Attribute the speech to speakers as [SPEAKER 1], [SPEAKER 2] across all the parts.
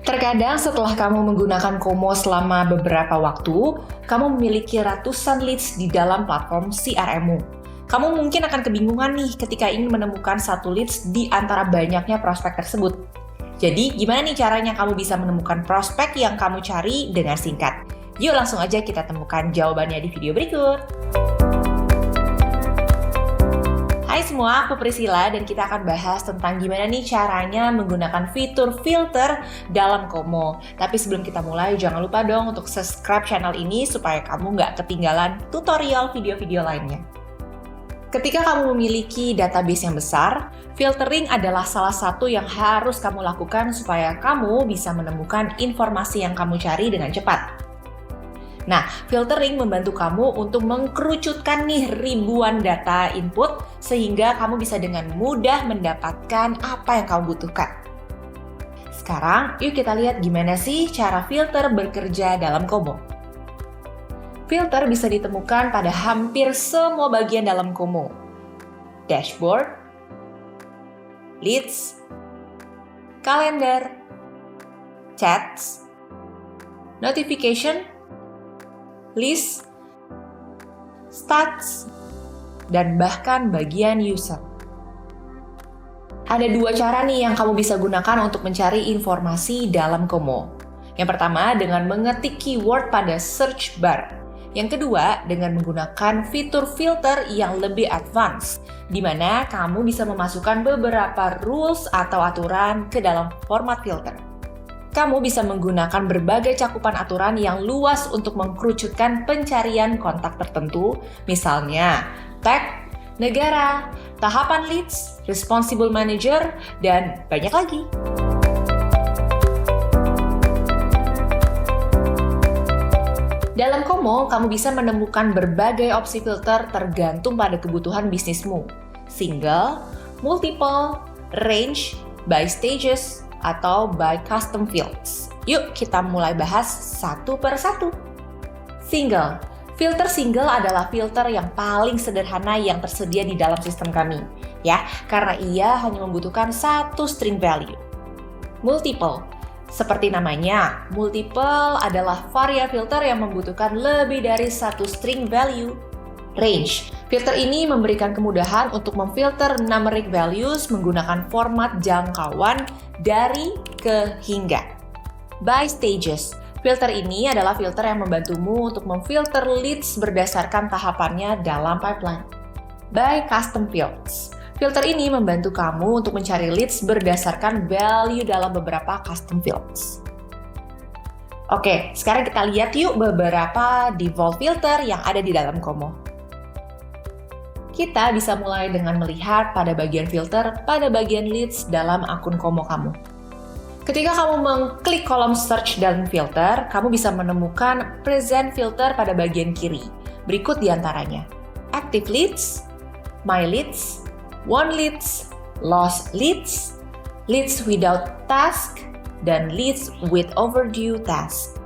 [SPEAKER 1] Terkadang setelah kamu menggunakan Komo selama beberapa waktu, kamu memiliki ratusan leads di dalam platform CRM-mu. Kamu mungkin akan kebingungan nih ketika ingin menemukan satu leads di antara banyaknya prospek tersebut. Jadi, gimana nih caranya kamu bisa menemukan prospek yang kamu cari dengan singkat? Yuk langsung aja kita temukan jawabannya di video berikut. Hai semua, aku Priscilla dan kita akan bahas tentang gimana nih caranya menggunakan fitur filter dalam Komo. Tapi sebelum kita mulai, jangan lupa dong untuk subscribe channel ini supaya kamu nggak ketinggalan tutorial video-video lainnya. Ketika kamu memiliki database yang besar, filtering adalah salah satu yang harus kamu lakukan supaya kamu bisa menemukan informasi yang kamu cari dengan cepat. Nah, filtering membantu kamu untuk mengkerucutkan nih ribuan data input sehingga kamu bisa dengan mudah mendapatkan apa yang kamu butuhkan. Sekarang, yuk kita lihat gimana sih cara filter bekerja dalam Komo. Filter bisa ditemukan pada hampir semua bagian dalam Komo. Dashboard, leads, kalender, chats, notification, list, stats, dan bahkan bagian user. Ada dua cara nih yang kamu bisa gunakan untuk mencari informasi dalam Komo. Yang pertama dengan mengetik keyword pada search bar. Yang kedua dengan menggunakan fitur filter yang lebih advance, di mana kamu bisa memasukkan beberapa rules atau aturan ke dalam format filter. Kamu bisa menggunakan berbagai cakupan aturan yang luas untuk mengkerucutkan pencarian kontak tertentu, misalnya tag, negara, tahapan leads, responsible manager, dan banyak lagi. Dalam Komo, kamu bisa menemukan berbagai opsi filter tergantung pada kebutuhan bisnismu. Single, multiple, range, by stages, atau by custom fields. Yuk kita mulai bahas satu per satu. Single. Filter single adalah filter yang paling sederhana yang tersedia di dalam sistem kami, ya, karena ia hanya membutuhkan satu string value. Multiple. Seperti namanya, multiple adalah varian filter yang membutuhkan lebih dari satu string value. Range. Filter ini memberikan kemudahan untuk memfilter numeric values menggunakan format jangkauan dari ke hingga. By stages. Filter ini adalah filter yang membantumu untuk memfilter leads berdasarkan tahapannya dalam pipeline. By custom fields. Filter ini membantu kamu untuk mencari leads berdasarkan value dalam beberapa custom fields. Oke, sekarang kita lihat yuk beberapa default filter yang ada di dalam Komo. Kita bisa mulai dengan melihat pada bagian filter pada bagian leads dalam akun Komo kamu. Ketika kamu mengklik kolom search dan filter, kamu bisa menemukan present filter pada bagian kiri. Berikut diantaranya: active leads, my leads, won leads, lost leads, leads without task, dan leads with overdue task.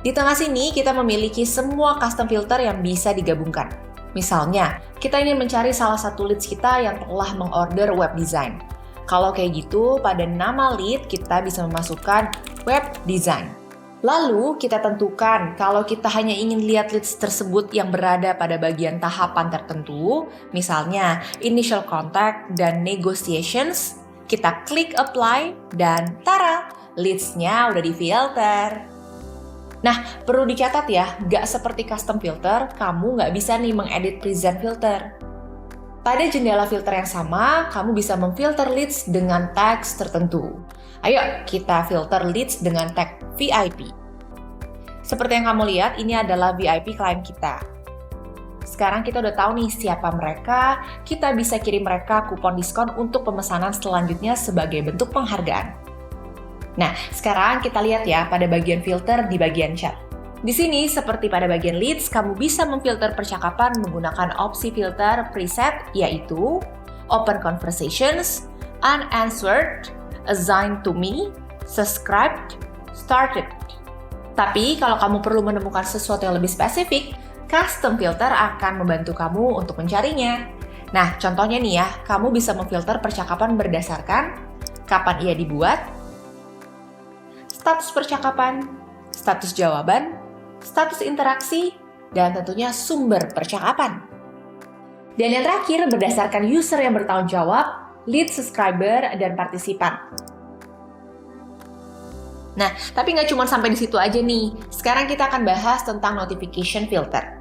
[SPEAKER 1] Di tengah sini kita memiliki semua custom filter yang bisa digabungkan. Misalnya, kita ingin mencari salah satu leads kita yang telah mengorder web design. Kalau kayak gitu, pada nama lead kita bisa memasukkan web design. Lalu kita tentukan kalau kita hanya ingin lihat leads tersebut yang berada pada bagian tahapan tertentu, misalnya initial contact dan negotiations, kita klik apply dan tara, leads-nya udah difilter. Nah, perlu dicatat ya, nggak seperti custom filter, kamu nggak bisa nih mengedit present filter. Pada jendela filter yang sama, kamu bisa memfilter leads dengan tags tertentu. Ayo, kita filter leads dengan tag VIP. Seperti yang kamu lihat, ini adalah VIP klien kita. Sekarang kita udah tahu nih siapa mereka, kita bisa kirim mereka kupon diskon untuk pemesanan selanjutnya sebagai bentuk penghargaan. Nah, sekarang kita lihat ya pada bagian filter di bagian chat. Di sini, seperti pada bagian leads, kamu bisa memfilter percakapan menggunakan opsi filter preset, yaitu Open Conversations, Unanswered, Assigned to Me, Subscribed, Started. Tapi, kalau kamu perlu menemukan sesuatu yang lebih spesifik, custom filter akan membantu kamu untuk mencarinya. Nah, contohnya nih ya, kamu bisa memfilter percakapan berdasarkan kapan ia dibuat, status percakapan, status jawaban, status interaksi, dan tentunya sumber percakapan. Dan yang terakhir, berdasarkan user yang bertanggung jawab, lead subscriber, dan partisipan. Nah, tapi nggak cuma sampai di situ aja nih. Sekarang kita akan bahas tentang notification filter.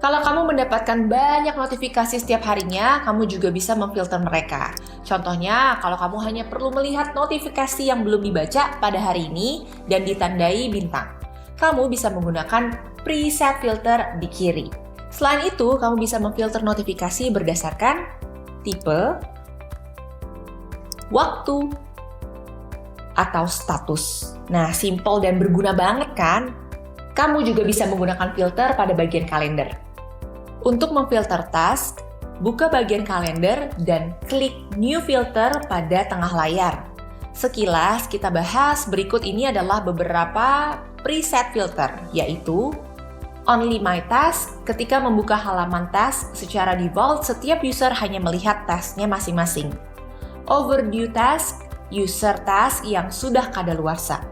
[SPEAKER 1] Kalau kamu mendapatkan banyak notifikasi setiap harinya, kamu juga bisa memfilter mereka. Contohnya, kalau kamu hanya perlu melihat notifikasi yang belum dibaca pada hari ini dan ditandai bintang, kamu bisa menggunakan preset filter di kiri. Selain itu, kamu bisa memfilter notifikasi berdasarkan tipe, waktu, atau status. Nah, simple dan berguna banget kan? Kamu juga bisa menggunakan filter pada bagian kalender. Untuk memfilter task, buka bagian kalender dan klik New Filter pada tengah layar. Sekilas kita bahas, berikut ini adalah beberapa preset filter, yaitu Only My Task. Ketika membuka halaman task, secara default setiap user hanya melihat tasknya masing-masing. Overdue Task, user task yang sudah kadaluarsa.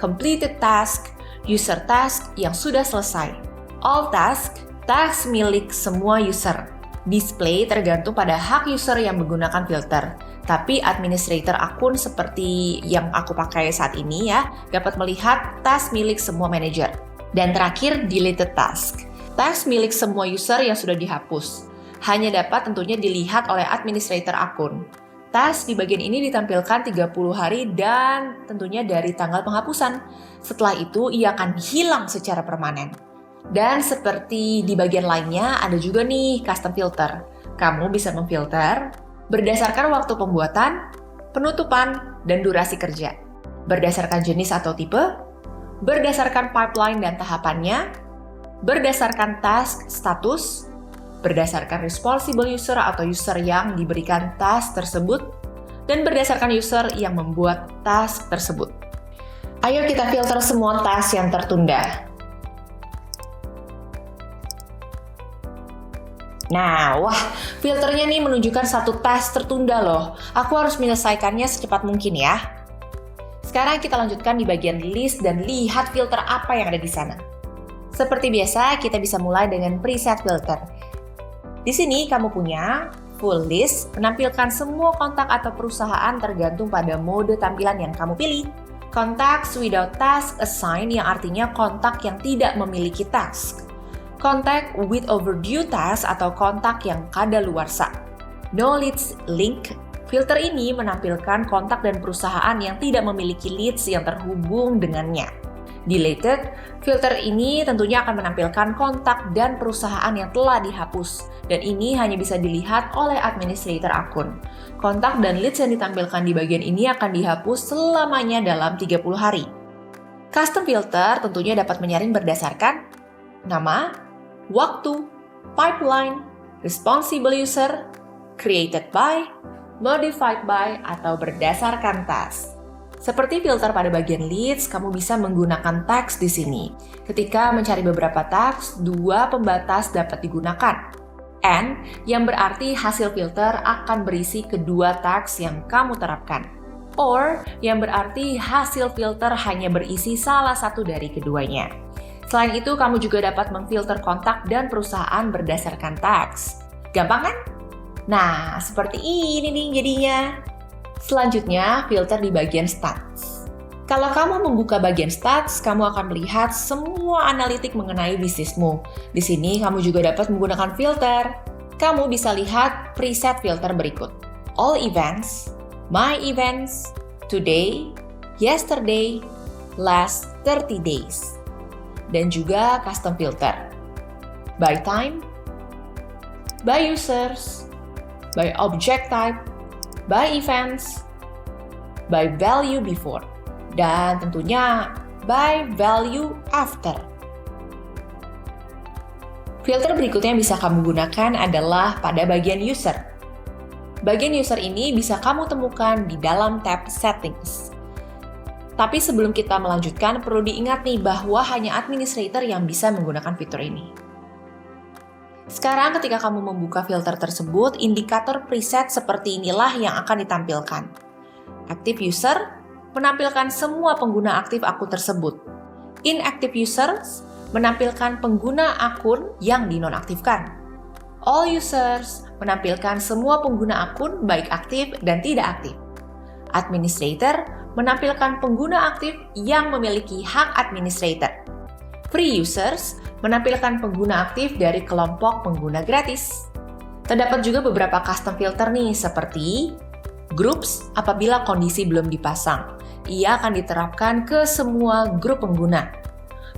[SPEAKER 1] Completed task, user task yang sudah selesai. All task, task milik semua user. Display tergantung pada hak user yang menggunakan filter. Tapi administrator akun seperti yang aku pakai saat ini ya, dapat melihat task milik semua manajer. Dan terakhir, deleted task. Task milik semua user yang sudah dihapus. Hanya dapat tentunya dilihat oleh administrator akun. Task di bagian ini ditampilkan 30 hari dan tentunya dari tanggal penghapusan. Setelah itu, ia akan hilang secara permanen. Dan seperti di bagian lainnya, ada juga nih custom filter. Kamu bisa memfilter berdasarkan waktu pembuatan, penutupan, dan durasi kerja. Berdasarkan jenis atau tipe, berdasarkan pipeline dan tahapannya, berdasarkan task status, berdasarkan responsible user atau user yang diberikan task tersebut, dan berdasarkan user yang membuat task tersebut. Ayo kita filter semua task yang tertunda. Nah, wah, filternya nih menunjukkan satu task tertunda loh. Aku harus menyelesaikannya secepat mungkin ya. Sekarang kita lanjutkan di bagian list dan lihat filter apa yang ada di sana. Seperti biasa, kita bisa mulai dengan preset filter. Di sini kamu punya full list, menampilkan semua kontak atau perusahaan tergantung pada mode tampilan yang kamu pilih. Contacts without task assigned yang artinya kontak yang tidak memiliki task. Contact with overdue task atau kontak yang kadaluarsa. No leads link. Filter ini menampilkan kontak dan perusahaan yang tidak memiliki leads yang terhubung dengannya. Deleted, filter ini tentunya akan menampilkan kontak dan perusahaan yang telah dihapus, dan ini hanya bisa dilihat oleh administrator akun. Kontak dan leads yang ditampilkan di bagian ini akan dihapus selamanya dalam 30 hari. Custom filter tentunya dapat menyaring berdasarkan nama, waktu, pipeline, responsible user, created by, modified by, atau berdasarkan task. Seperti filter pada bagian leads, kamu bisa menggunakan tags di sini. Ketika mencari beberapa tags, dua pembatas dapat digunakan. And, yang berarti hasil filter akan berisi kedua tags yang kamu terapkan. Or, yang berarti hasil filter hanya berisi salah satu dari keduanya. Selain itu, kamu juga dapat memfilter kontak dan perusahaan berdasarkan tags. Gampang kan? Nah, seperti ini nih jadinya. Selanjutnya, filter di bagian stats. Kalau kamu membuka bagian stats, kamu akan melihat semua analitik mengenai bisnismu. Di sini, kamu juga dapat menggunakan filter. Kamu bisa lihat preset filter berikut. All events, my events, today, yesterday, last 30 days. Dan juga custom filter. By time, by users, by object type, by events, by value before, dan tentunya by value after. Filter berikutnya yang bisa kamu gunakan adalah pada bagian user. Bagian user ini bisa kamu temukan di dalam tab settings. Tapi sebelum kita melanjutkan, perlu diingat nih bahwa hanya administrator yang bisa menggunakan fitur ini. Sekarang ketika kamu membuka filter tersebut, indikator preset seperti inilah yang akan ditampilkan. Active user, menampilkan semua pengguna aktif akun tersebut. Inactive users menampilkan pengguna akun yang dinonaktifkan. All users menampilkan semua pengguna akun baik aktif dan tidak aktif. Administrator menampilkan pengguna aktif yang memiliki hak administrator. Free users menampilkan pengguna aktif dari kelompok pengguna gratis. Terdapat juga beberapa custom filter nih, seperti groups apabila kondisi belum dipasang. Ia akan diterapkan ke semua grup pengguna.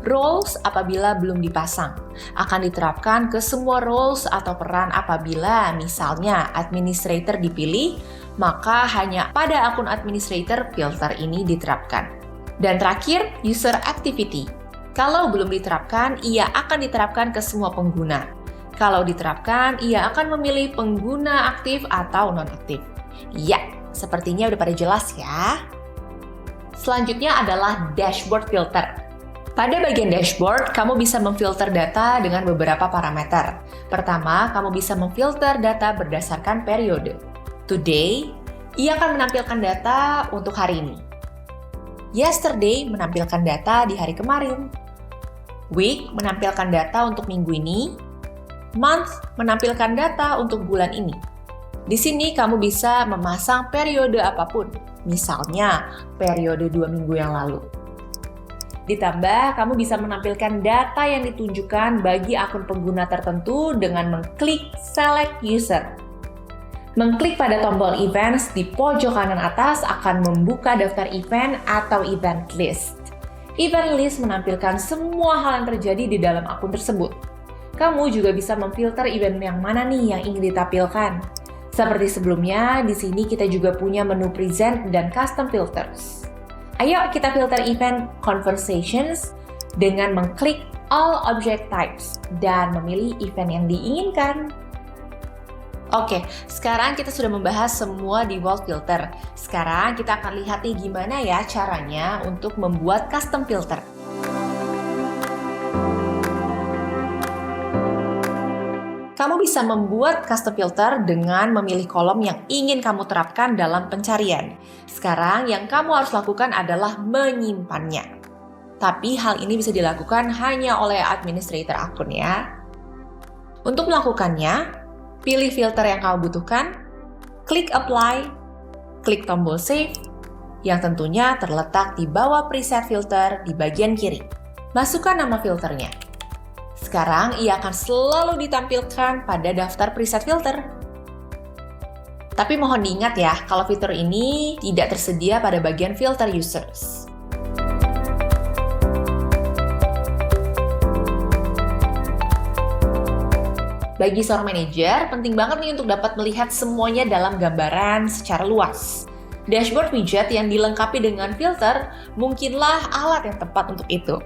[SPEAKER 1] Roles apabila belum dipasang, akan diterapkan ke semua roles atau peran apabila misalnya administrator dipilih, maka hanya pada akun administrator filter ini diterapkan. Dan terakhir, user activity. Kalau belum diterapkan, ia akan diterapkan ke semua pengguna. Kalau diterapkan, ia akan memilih pengguna aktif atau non-aktif. Ya, sepertinya udah pada jelas ya. Selanjutnya adalah dashboard filter. Pada bagian dashboard, kamu bisa memfilter data dengan beberapa parameter. Pertama, kamu bisa memfilter data berdasarkan periode. Today, ia akan menampilkan data untuk hari ini. Yesterday menampilkan data di hari kemarin. Week menampilkan data untuk minggu ini. Month menampilkan data untuk bulan ini. Di sini kamu bisa memasang periode apapun, misalnya periode 2 minggu yang lalu. Ditambah, kamu bisa menampilkan data yang ditunjukkan bagi akun pengguna tertentu dengan mengklik Select User. Mengklik pada tombol Events di pojok kanan atas akan membuka daftar event atau event list. Event list menampilkan semua hal yang terjadi di dalam akun tersebut. Kamu juga bisa memfilter event yang mana nih yang ingin ditampilkan. Seperti sebelumnya, di sini kita juga punya menu Present dan Custom Filters. Ayo kita filter event Conversations dengan mengklik All Object Types dan memilih event yang diinginkan. Oke, sekarang kita sudah membahas semua default filter. Sekarang kita akan lihat nih gimana ya caranya untuk membuat custom filter. Kamu bisa membuat custom filter dengan memilih kolom yang ingin kamu terapkan dalam pencarian. Sekarang yang kamu harus lakukan adalah menyimpannya. Tapi hal ini bisa dilakukan hanya oleh administrator akun ya. Untuk melakukannya, pilih filter yang kamu butuhkan, klik apply, klik tombol save, yang tentunya terletak di bawah preset filter di bagian kiri. Masukkan nama filternya. Sekarang ia akan selalu ditampilkan pada daftar preset filter. Tapi mohon diingat ya, kalau fitur ini tidak tersedia pada bagian filter users. Bagi seorang manajer, penting banget nih untuk dapat melihat semuanya dalam gambaran secara luas. Dashboard widget yang dilengkapi dengan filter mungkinlah alat yang tepat untuk itu.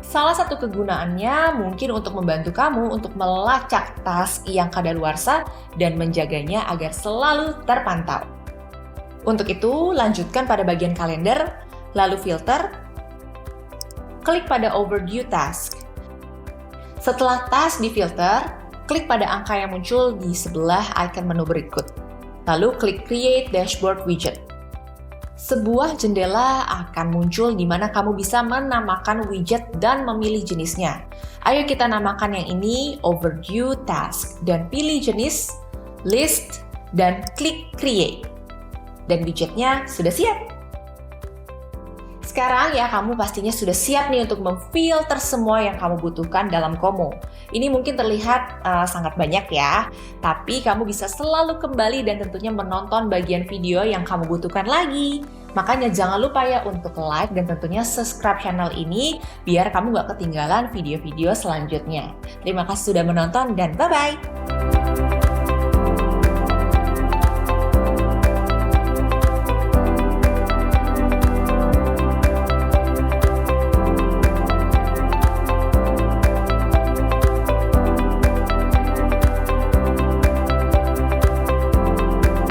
[SPEAKER 1] Salah satu kegunaannya mungkin untuk membantu kamu untuk melacak task yang kadaluarsa dan menjaganya agar selalu terpantau. Untuk itu, lanjutkan pada bagian kalender, lalu filter, klik pada Overdue Task. Setelah task difilter, klik pada angka yang muncul di sebelah icon menu berikut. Lalu klik Create Dashboard Widget. Sebuah jendela akan muncul di mana kamu bisa menamakan widget dan memilih jenisnya. Ayo kita namakan yang ini Overdue Task dan pilih jenis, List, dan klik Create. Dan widgetnya sudah siap. Sekarang ya kamu pastinya sudah siap nih untuk memfilter semua yang kamu butuhkan dalam Komo. Ini mungkin terlihat sangat banyak ya, tapi kamu bisa selalu kembali dan tentunya menonton bagian video yang kamu butuhkan lagi. Makanya jangan lupa ya untuk like dan tentunya subscribe channel ini biar kamu gak ketinggalan video-video selanjutnya. Terima kasih sudah menonton dan bye-bye!